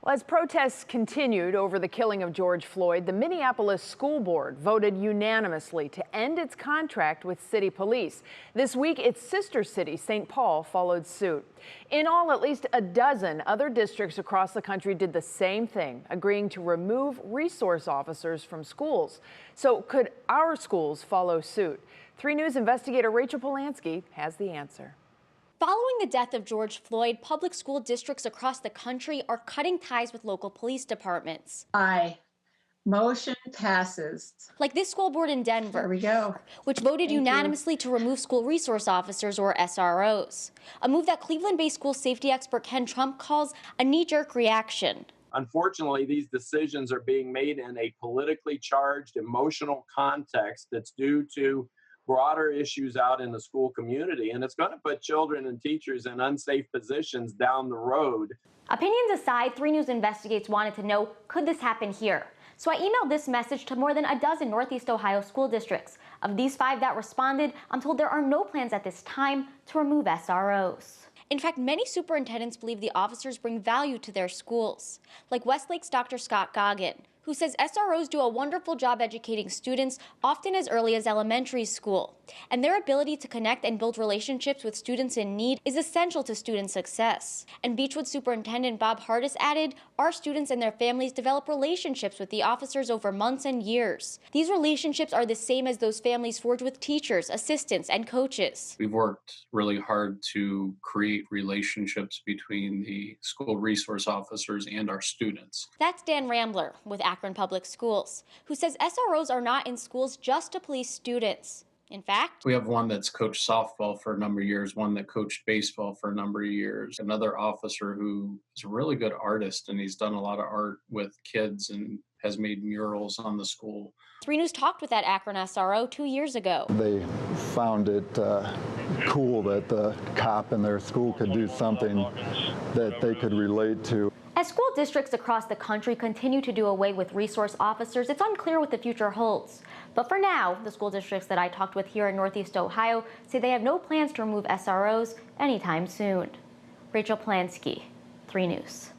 Well, as protests continued over the killing of George Floyd, the Minneapolis School Board voted unanimously to end its contract with city police. This week, its sister city, St. Paul, followed suit. In all, at least a dozen other districts across the country did the same thing, agreeing to remove resource officers from schools. So could our schools follow suit? 3 News investigator Rachel Polanski has the answer. Following the death of George Floyd, public school districts across the country are cutting ties with local police departments. Aye. Motion passes. Like this school board in Denver. There we go. Which voted Thank unanimously to remove school resource officers, or SROs. A move that Cleveland-based school safety expert Ken Trump calls a knee-jerk reaction. Unfortunately, these decisions are being made in a politically charged, emotional context that's due to broader issues out in the school community, and it's going to put children and teachers in unsafe positions down the road. Opinions aside, 3 News Investigates wanted to know, could this happen here? So I emailed this message to more than a dozen Northeast Ohio school districts. Of these 5 that responded, I'm told there are no plans at this time to remove SROs. In fact, many superintendents believe the officers bring value to their schools, like Westlake's Dr. Scott Goggin, who says SROs do a wonderful job educating students, often as early as elementary school. And their ability to connect and build relationships with students in need is essential to student success. And Beechwood Superintendent Bob Hardis added, our students and their families develop relationships with the officers over months and years. These relationships are the same as those families forge with teachers, assistants, and coaches. We've worked really hard to create relationships between the school resource officers and our students. That's Dan Rambler with Akron Public Schools, who says SROs are not in schools just to police students. In fact, we have one that's coached softball for a number of years, one that coached baseball for a number of years, another officer who is a really good artist, and he's done a lot of art with kids and has made murals on the school. 3 News talked with that Akron SRO 2 years ago. They found it cool that the cop in their school could do something that they could relate to. As school districts across the country continue to do away with resource officers, it's unclear what the future holds. But for now, the school districts that I talked with here in Northeast Ohio say they have no plans to remove SROs anytime soon. Rachel Polanski, 3 News.